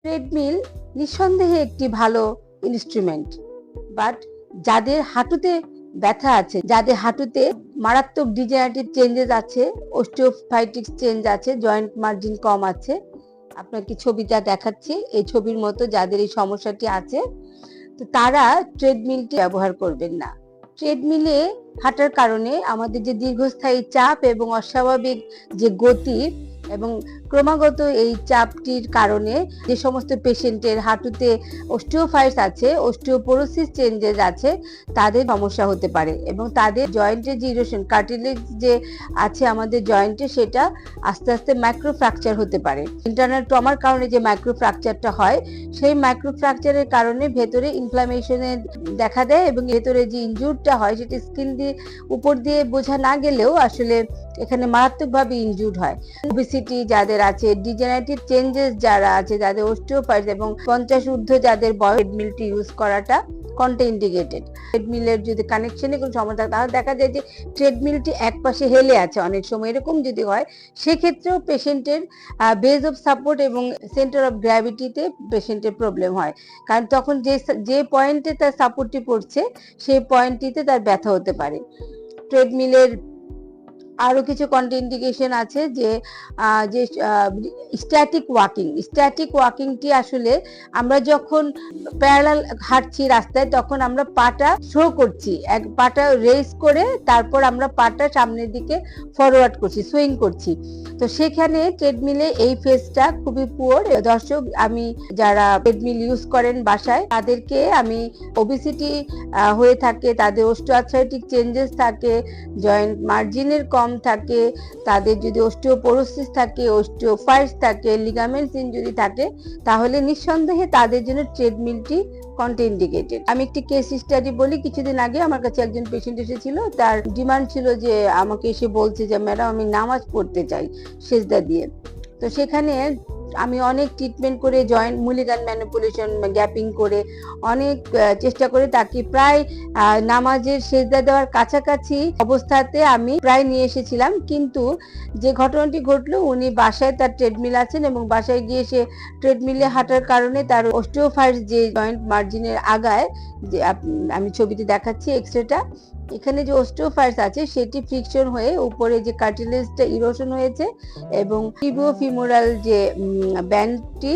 Treadmill নিঃসন্দেহে একটি ভালো ইনস্ট্রুমেন্ট, বাট যাদের হাঁটুতে ব্যথা আছে, যাদের হাঁটুতে মারাত্মক ডিজেনারেটিভ চেঞ্জেস আছে, অস্টিওফাইটিক্স চেঞ্জ আছে, জয়েন্ট মার্জিন কম আছে, আপনাকে ছবিটা দেখাচ্ছি, এই ছবির মতো যাদের এই সমস্যাটি আছে, তো তারা ট্রেডমিলটি ব্যবহার করবেন না। ট্রেডমিলে হাঁটার কারণে আমাদের যে দীর্ঘস্থায়ী চাপ এবং অস্বাভাবিক যে গতি এবং ক্রমাগত এই চাপটির কারণে যে সমস্ত পেশেন্টের হাঁটুতে অস্টিওফাইটস আছে, অস্টিওপোরোসিস চেঞ্জেস আছে, তাদের সমস্যা হতে পারে এবং তাদের জয়েন্টের যে ইরোশন, কার্টিলেজ যে আছে আমাদের জয়েন্টে, সেটা আস্তে আস্তে মাইক্রো ফ্র্যাকচার হতে পারে। ইন্টারনাল ট্রমার কারণে যে মাইক্রো ফ্র্যাকচারটা হয়, সেই মাইক্রো ফ্র্যাকচারের কারণে ভেতরে ইনফ্লামেশনের দেখা দেয় এবং ভেতরে যে ইনজুরটা হয় সেটা স্কিন দিয়ে উপর দিয়ে বোঝা না গেলেও আসলে এখানে মারাত্মকভাবে ইনজুর্ড হয়। ওবেসিটি যাদের আছে, ডিজেনারেটিভ চেঞ্জেস যারা আছে, যাদের অস্টিওপাইটিস এবং 50 ঊর্ধ্ব যাদের বয়স, ট্রেডমিলটি ইউজ করাটা কন্ট্রাইন্ডিকেটেড। ট্রেডমিলের যদি কানেকশনে কোনো সমস্যা থাকে তাহলে দেখা যায় যে ট্রেডমিলটি এক পাশে হেলে আছে, অনেক সময় এরকম যদি হয়, সেক্ষেত্রেও পেশেন্টের বেস অফ সাপোর্ট এবং সেন্টার অফ গ্র্যাভিটিতে পেশেন্টের প্রবলেম হয়, কারণ তখন যে পয়েন্টে তার সাপোর্টটি পড়ছে সেই পয়েন্টটিতে তার ব্যথা হতে পারে। ট্রেডমিলের আরো কিছু কন্ট্রাইন্ডিকেশন আছে, যে স্ট্যাটিক ওয়াকিংটি আসলে আমরা যখন প্যারালাল হাঁটছি রাস্তায়, তখন আমরা পাটা থ্রো করছি, পাটা রেজ করে তারপর আমরা পাটা সামনের দিকে ফরওয়ার্ড করছি, সুইং করছি। তো সেখানে ট্রেডমিলে এই ফেজটা খুবই পুয়ার। দর্শক, আমি যারা ট্রেডমিল ইউজ করেন বাসায়, তাদেরকে আমি ওবেসিটি হয়ে থাকে, তাদের অস্টিওআর্থ্রাইটিক চেঞ্জেস থাকে, জয়েন্ট মার্জিনের কম থাকে, তাদের যদি অস্টিওপোরোসিস থাকে, অস্টিওফাইটস থাকে, লিগামেন্টস ইনজুরি থাকে, তাহলে নিঃসন্দেহে তাদের জন্য ট্রেডমিলটি কন্ট্রাইন্ডিকেটেড। আমি একটি কেস স্টাডি বলি। কিছুদিন আগে আমার কাছে একজন পেশেন্ট এসেছিল, তার ডিমান্ড ছিল যে আমাকে এসে বলছে যে ম্যাডাম আমি নামাজ পড়তে চাই সেজদা দিয়ে। তো সেখানে আমি অনেক ট্রিটমেন্ট করে, জয়েন্ট মুলিগান ম্যানিপুলেশন, গ্যাপিং করে অনেক চেষ্টা করে তাকে প্রায় নামাজের সেজদা দেওয়ার কাছাকাছি অবস্থাতে আমি প্রায় নিয়ে এসেছিলাম। কিন্তু যে ঘটনাটি ঘটলো, উনি বাসায় তার ট্রেডমিল আছেন এবং বাসায় গিয়ে সে ট্রেডমিলে হাঁটার কারণে তার অস্টিওফাইটস যে জয়েন্ট মার্জিনের আগায়, যে আমি ছবিতে দেখাচ্ছি এক্সরেটা, এখানে যে অস্টিওফাইটস আছে সেটি ফ্রিকশন হয়ে উপরে যে কার্টিলেজটা ইরোশন হয়েছে এবং টিবিওফিমোরাল যে ব্যান্ডটি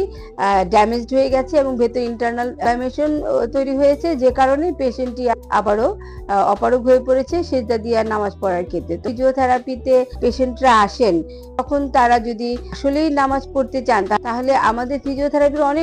ড্যামেজড হয়ে গেছে এবং ভেতরে ইন্টারনাল ইনফ্লামেশন তৈরি হয়েছে, যে কারণে পেশেন্টটি আবারও অপারগ হয়ে পড়েছে সেজদা দিয়ে নামাজ পড়ার ক্ষেত্রে। তো ফিজিওথেরাপিতে পেশেন্টরা আসেন, তখন তারা যদি আসলেই নামাজ পড়তে চান, তাহলে আমাদের ফিজিওথেরাপির অনেক